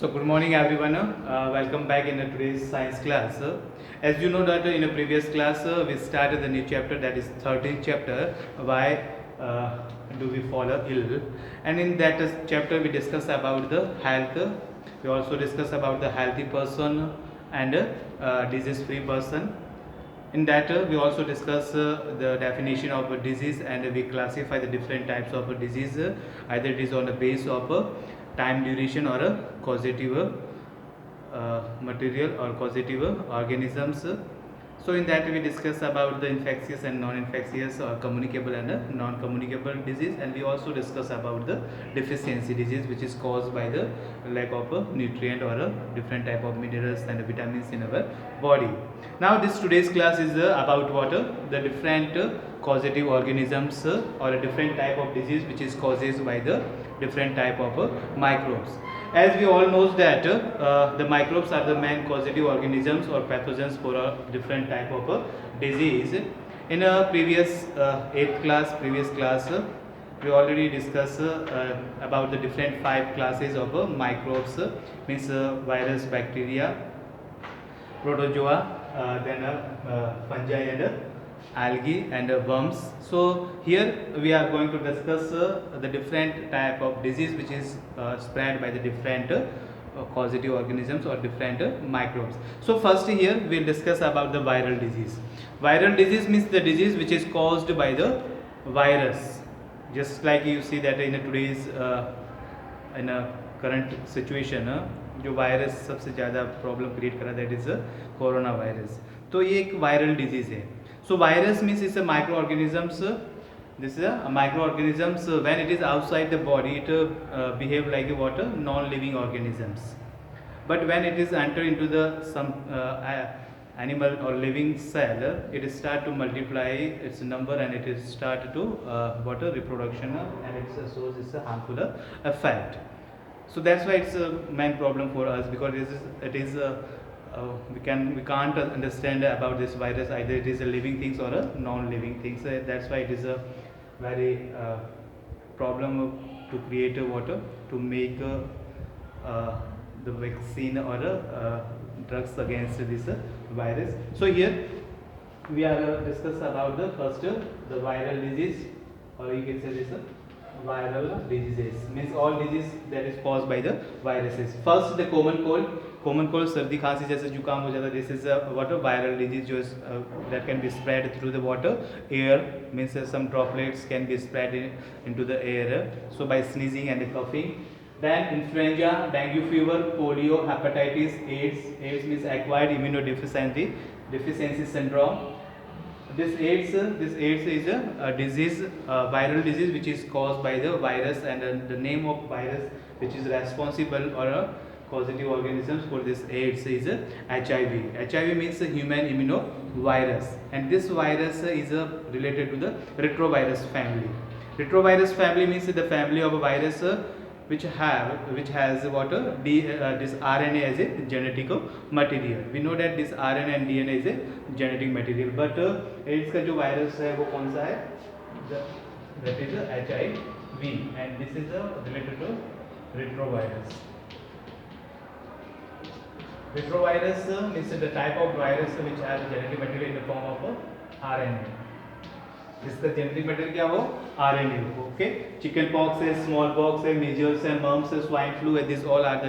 So good morning everyone. Welcome back in today's science class. As you know that in a previous class we started the new chapter, that is 13th chapter. Why do we fall ill? And in that chapter we discuss about the health. We also discuss about the healthy person and disease-free person. In that we also discuss the definition of a disease, and we classify the different types of a disease. Either it is on the base of time duration or a causative material or causative organisms. So in that we discuss about the infectious and non-infectious or communicable and non-communicable disease, and we also discuss about the deficiency disease, which is caused by the lack of a nutrient or a different type of minerals and vitamins in our body. Now this today's class is about what the different causative organisms or a different type of disease which is caused by the different type of microbes. As we all know that the microbes are the main causative organisms or pathogens for a different type of disease. In a previous 8th class, we already discussed about the different 5 classes of microbes, means virus, bacteria, protozoa, then fungi and algae and worms. So here we are going to discuss the different type of disease which is spread by the different causative organisms or different microbes. So first here we will discuss about the viral disease. Viral disease means the disease which is caused by the virus. Just like you see that in today's in a current situation जो virus सबसे ज़्यादा problem create करा that is corona virus. तो ये एक viral disease है. So virus means it's a microorganisms. This is a microorganisms. When it is outside the body, it behave like a what? Non-living organisms. But when it is enter into the some animal or living cell, it start to multiply its number and it is start to reproduction, and it shows it's a harmful effect. So that's why it's a main problem for us, because it is we can't understand about this virus, either it is a living things or a non-living things. That's why it is a very problem to create a water to make the vaccine or drugs against this virus. So here we are discuss about the first the viral disease, or you can say this viral diseases, means all disease that is caused by the viruses. First the common cold, सर्दी खांसी जैसे जुकाम हो जाता है. This is a what a viral disease जो that can be spread through the water, air, means some droplets can be spread into the air, so by sneezing and coughing. Then influenza, dengue fever, polio, hepatitis, AIDS means acquired immunodeficiency syndrome. This AIDS is a disease, viral disease which is caused by the virus, and the name of virus which is responsible or causative organisms for this AIDS is HIV. HIV means a human immunovirus, and this virus is related to the retrovirus family. Retrovirus family means the family of a virus which has what this RNA as a genetic material. We know that this RNA and DNA is a genetic material, but AIDS का जो virus है वो कौन सा है? That is HIV, and this is related to retrovirus. Retrovirus is the type of virus which has genetic material in the form of RNA. इसका genetic material क्या हो? RNA. ओके. चिकन पॉक्स है, smallpox है, measles है, mumps है, swine flu है. This all are the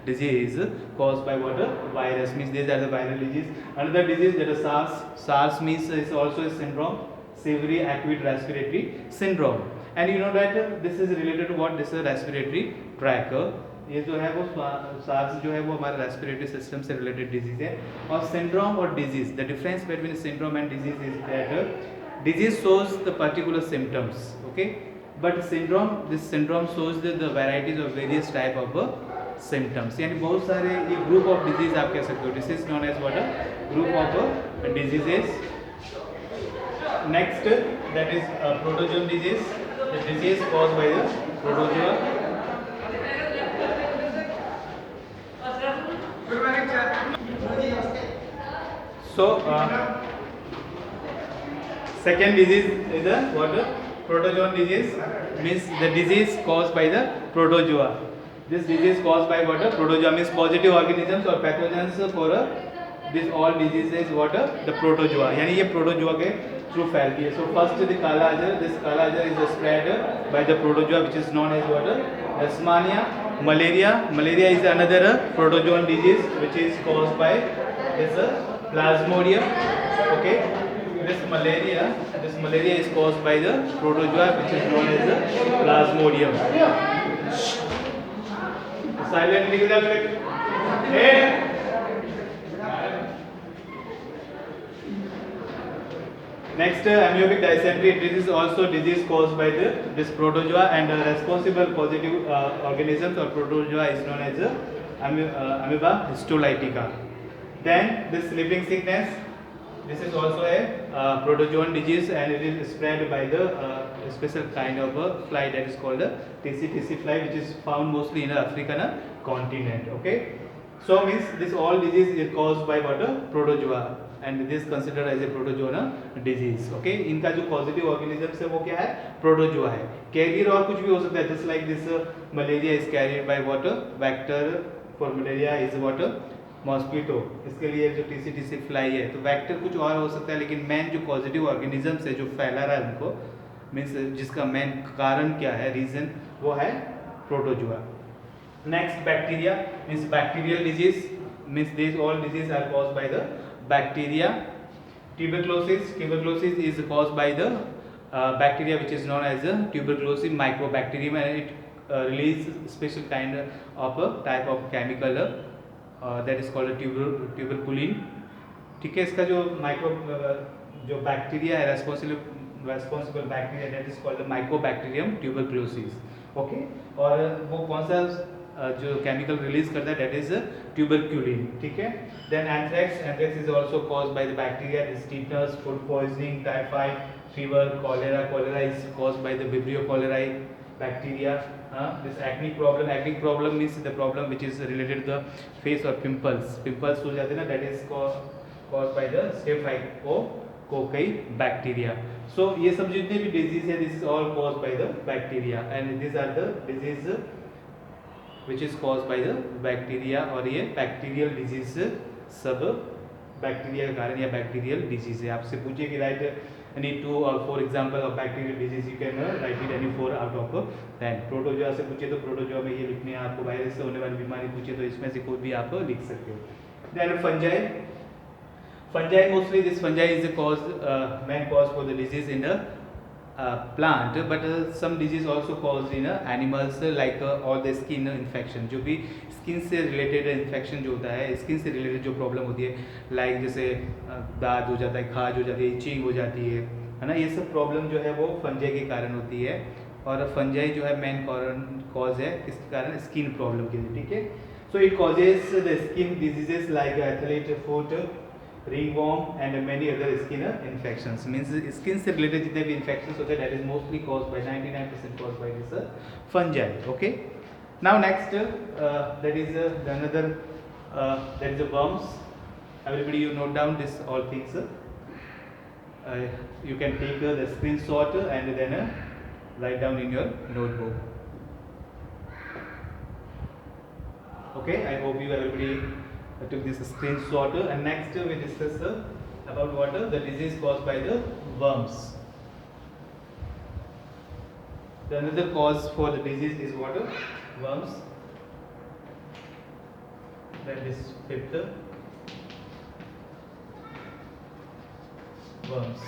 disease caused by what? Virus. Means these are the viral disease. Another disease that is SARS. SARS means is also a syndrome, severe acute respiratory syndrome. And you know that this is related to what? This is respiratory tract. ये जो है वो SARS जो है वो हमारे respiratory system से related disease है. और सिंड्रोम और disease, the difference between syndrome and disease is that disease shows the particular symptoms, okay, but this syndrome shows the varieties of various type of symptoms. यानी बहुत सारे ये group of disease आप कह सकते हो. This is known as what? A group of diseases. Next, that is protozoan disease. The disease caused by the protozoa. So second disease is the what? Protozoan disease, means the disease caused by the protozoa. This disease caused by what? Protozoa means positive organisms or pathogens for this all diseases what? The protozoa. यानी ये protozoa के through फैलती है. So first the काला Azhar. This काला Azhar is spread by the protozoa which is known as what? Leishmania. Malaria. Malaria is another protozoan disease which is caused by this plasmodium. Okay. This malaria is caused by the protozoa which is known as the plasmodium. Silent hey. Next, amyobic dysentery. This is also disease caused by this protozoa, and responsible positive organisms or protozoa is known as amoeba histolytica. Then this sleeping sickness. This is also a protozoan disease, and it is spread by the special kind of a fly that is called a TC fly, which is found mostly in the African continent. Okay, so means this all disease is caused by what? Protozoa, and this is considered as a protozoan disease. Okay, इनका जो positive organisms है वो क्या है? Protozoa है. Carrier और कुछ भी हो सकता है. Just like this malaria is carried by what? Vector for malaria is what? Mosquito. इसके लिए जो टीसी फ्लाई है तो वेक्टर कुछ और हो सकता है, लेकिन मेन जो पॉजिटिव ऑर्गेनिजम्स है जो फैला रहा है उनको मीन्स जिसका मेन कारण क्या है, रीजन, वो है protozoa. Next bacteria means bacterial disease means this all disease are caused by the bacteria. Tuberculosis is caused by the bacteria which is known as tuberculosis microbacterium, and it release special kind of a type of chemical that is called tuberculin. ठीक है, इसका जो जो bacteria है responsible bacteria that is called Mycobacterium tuberculosis. Okay, और वो कौन सा जो केमिकल रिलीज करता है दैट इज ट्यूबरक्यूलिन. ठीक है. Then anthrax is also caused by the bacteria. Tetanus, food poisoning, typhoid, fever, cholera is caused by the vibrio cholerae bacteria. This acne problem means the problem which is related to the face or pimples हो जाते हैं ना, that is caused by the Staphylococcus bacteria. So ये सब जितने भी disease है this is all caused by the bacteria, and these are the disease which is caused by the bacteria. और ये bacterial disease सब बैक्टीरिया के कारण या bacterial disease है. आपसे पूछिए कि right any 2 or 4 example of bacterial disease, you can write it any 4 out of 10. Protozoa से पूछे तो प्रोटोजोआ में ये लिखने हैं. आपको वायरस से होने वाली बीमारी पूछे तो इसमें से कोई भी आप लिख सकते हो. Then fungi mostly this fungi is the main cause for the disease in the plant, but some disease also caused in animals like all the skin infection. जो भी स्किन से रिलेटेड इन्फेक्शन जो होता है, स्किन से related जो problem होती है लाइक जैसे दाद हो जाता है, खाज हो जाती है, इचिंग हो जाती है ना, ये सब प्रॉब्लम जो है वो फंजाई के कारण होती है. और फंजाई जो है मेन कॉज है किसके कारण? स्किन प्रॉब्लम के लिए. ठीक है. So it causes the skin diseases like athlete foot, ringworm and many other skin infections. Means skin से रिलेटेड जितने भी इन्फेक्शंस होते हैं that is mostly caused by 99% caused by this fungi. Okay. Now next that is another that is the worms. Everybody you note down this all things. You can take the screenshot and then write down in your notebook. Okay, I hope you everybody took this screenshot. And next we discuss about what the disease caused by the worms. The another cause for the disease is what? Worms. That is fifth, worms.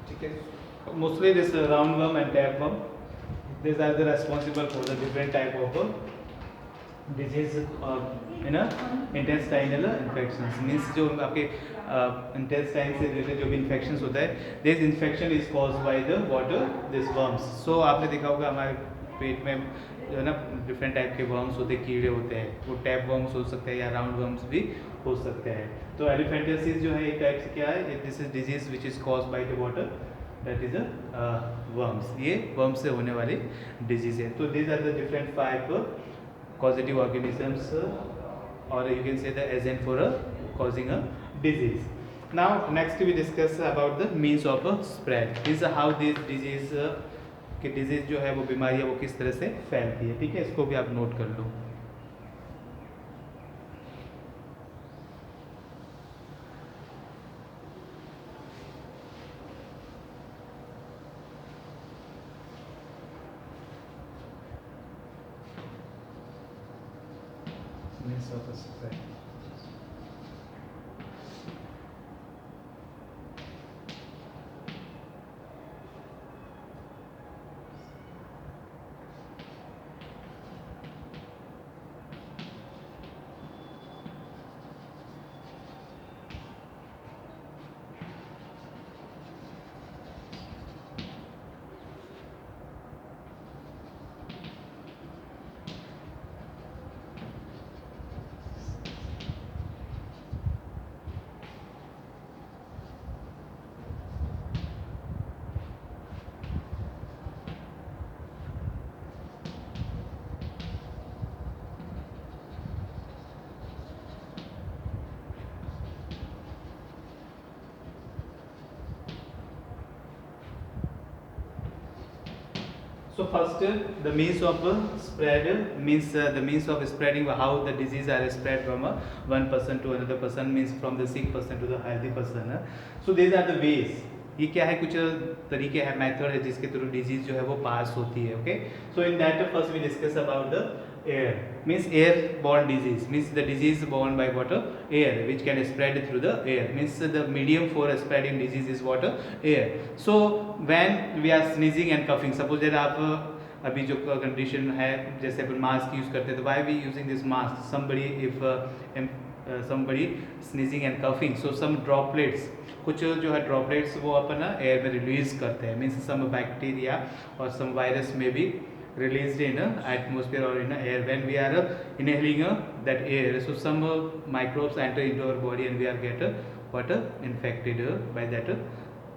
ठीक है. Mostly this roundworm and tapeworm. These are the responsible for the different type of disease in a intestinal infections. Means जो आपके intestine से related जो भी infections होता है, this infection is caused by the water, this worms. So आपने देखा होगा हमारे पेट में जो है ना डिफरेंट टाइप के वर्म्स होते हैं, कीड़े होते हैं, वो टैप वर्म्स हो सकते हैं या राउंड वर्म्स भी हो सकते हैं. तो एलिफेंटियासिस जो है एक टाइप से क्या है, this is disease which is caused by the water, that is a worms. ये वर्म्स से होने वाली डिजीज है. तो these are the different five causative organisms or you can say the agent for causing a disease. Now next we discuss about the means of spread. This is how this disease कि disease जो है वो बीमारियाँ वो किस तरह से फैलती है. ठीक है, इसको भी आप नोट कर लो. Means of spread. So first, the means of spread means the means of spreading, how the disease are spread from one person to another person, means from the sick person to the healthy person. So these are the ways. ये क्या है, कुछ तरीके हैं, method है जिसके through disease जो है वो पास होती है. Okay, so in that first we discuss about the air. Means airborne disease, means the disease borne by water, air, which can spread through the air. Means the medium for spreading disease is water, air. So when we are sneezing and coughing, suppose that आप अभी जो condition है जैसे अपन mask use करते हैं, तो why we using this mask, somebody if somebody sneezing and coughing, so some droplets, कुछ जो है ड्रॉपलेट्स वो अपन एयर में रिलीज करते हैं. मीन्स सम बैक्टीरिया और सम वायरस में भी released in atmosphere or in air. When we are inhaling that air, so some microbes enter into our body and we are get what infected by that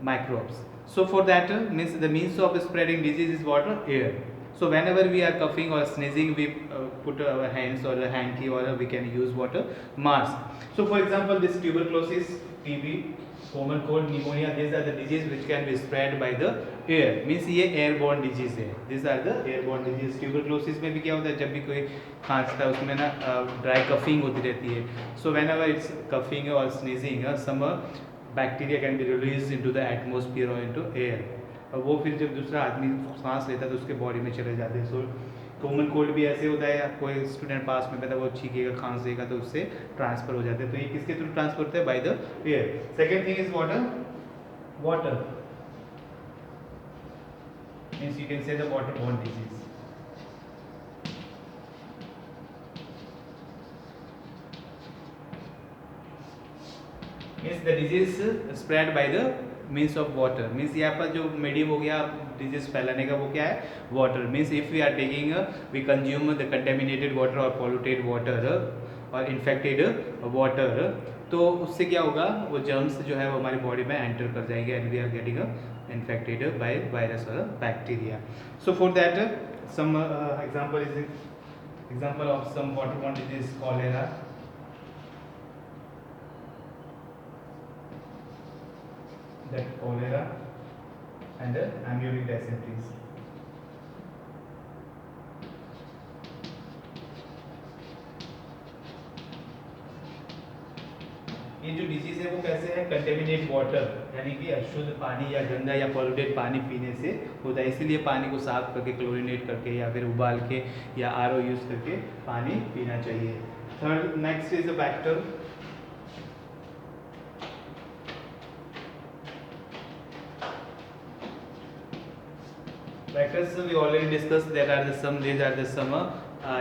microbes. So for that means the means of spreading disease is what, air. So whenever we are coughing or sneezing, we put our hands or a hanky, or we can use what, mask. So for example, this tuberculosis, TB, common cold, pneumonia, these are the disease which can be spread by the air. Means ये airborne disease है. These are the airborne disease. Tuberculosis में भी क्या होता है, जब भी कोई खांसता है उसमें ना dry coughing होती रहती है. So whenever it's coughing or sneezing, some bacteria can be released into the atmosphere or into air. और वो फिर जब दूसरा आदमी सांस लेता है तो उसके बॉडी में चले जाते हैं. सो कॉमन कोल्ड भी ऐसे होता है, कोई स्टूडेंट पास में बैठा वो छींकेगा खांसेगा तो उससे ट्रांसफर हो जाते हैं. तो ये किसके थ्रू ट्रांसफर होता है, by the air. Second thing is water. Water means you can say the water borne disease. Means the disease spread by the means of water. Means यहाँ पर जो मीडियम हो गया डिजीज फैलाने का वो क्या है, water. Means if we are taking we consume the contaminated water और पॉल्यूटेड वाटर और इन्फेक्टेड वाटर, तो उससे क्या होगा, वो जर्म्स जो है वो हमारी बॉडी में एंटर कर जाएंगे and we are getting infected by virus और bacteria. So for that some example of some waterborne disease, cholera, that cholera and amniotic dysentery. ये जो डिजीज है वो कैसे है, कंटेमिनेट वाटर, यानी कि अशुद्ध पानी या गंदा या पॉल्यूटेड पानी पीने से होता है. इसीलिए पानी को साफ करके, क्लोरिनेट करके या फिर उबाल के या आरओ यूज करके पानी पीना चाहिए. Third next is a vector. Vectors we already discussed. There are the some. These are the some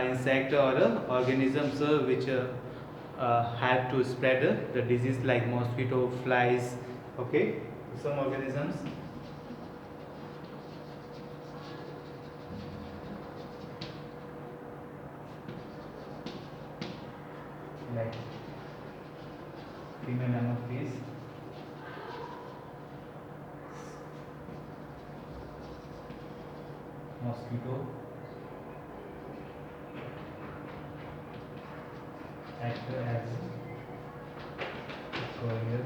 insect or organisms which help to spread the disease like mosquito, flies. Okay, some organisms. Like female anopheles, mosquito, act as courier,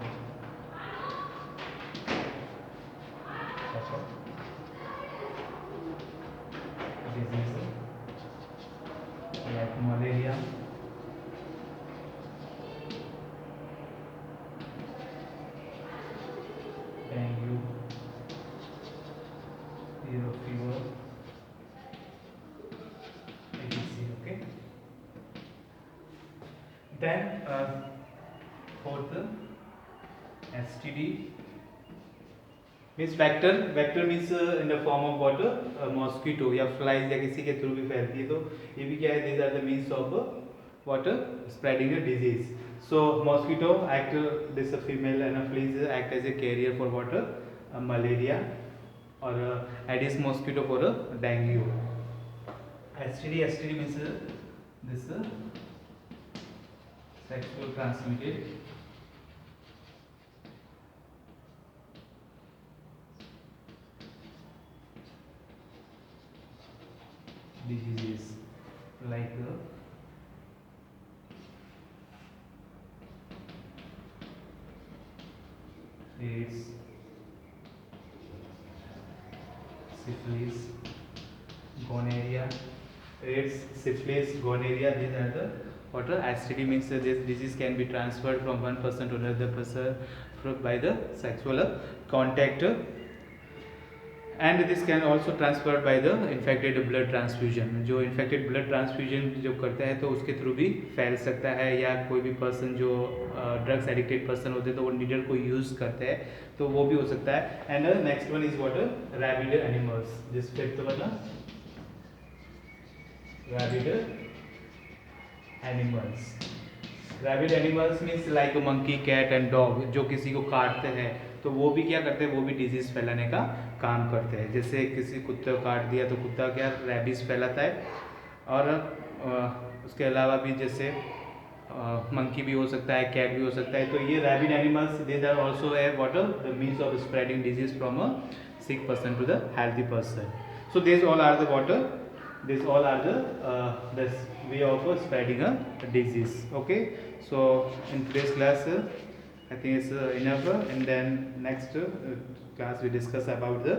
disease like malaria, dengue, yellow fever, etc. Okay. Then fourth, STD means vector means in the form of what mosquito या flies या किसी के through भी फैलती है, तो ये भी क्या है, these are the means of what spreading a disease. So mosquito act, this female anopheles act as a carrier for what malaria, or Aedes mosquito for dengue. STD means this sexual transmitted diseases like AIDS, syphilis, gonorrhea. AIDS, syphilis, gonorrhea, these are the what STD means. This disease can be transferred from one person to another person by the sexual contact, and this can also transferred by the infected blood transfusion. जो infected blood transfusion जो करता है तो उसके through भी फैल सकता है, या कोई भी पर्सन जो ड्रग्स एडिक्टेड पर्सन होते हैं तो वो नीडल को यूज़ करते हैं तो वो भी हो सकता है. And next one is water rabid animals. जिस फिफ्थ वाला rabid animals. Rabid animals means like monkey, cat and dog, जो किसी को काटते हैं तो वो भी क्या करते हैं, वो भी डिजीज़ फैलाने का काम करते हैं. जैसे किसी कुत्ते को काट दिया तो कुत्ता क्या रैबिस फैलाता है, और उसके अलावा भी जैसे मंकी भी हो सकता है, कैट भी हो सकता है. तो ये rabid animals these are also है what the means of spreading disease from a sick person to the healthy person. So these all are the water. These all are the way of spreading a disease. Okay. So in today's class, I think it's enough. And then next class we discuss about the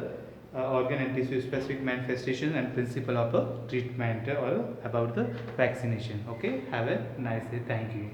organ and tissue specific manifestation and principle of treatment, or about the vaccination. Okay. Have a nice day. Thank you.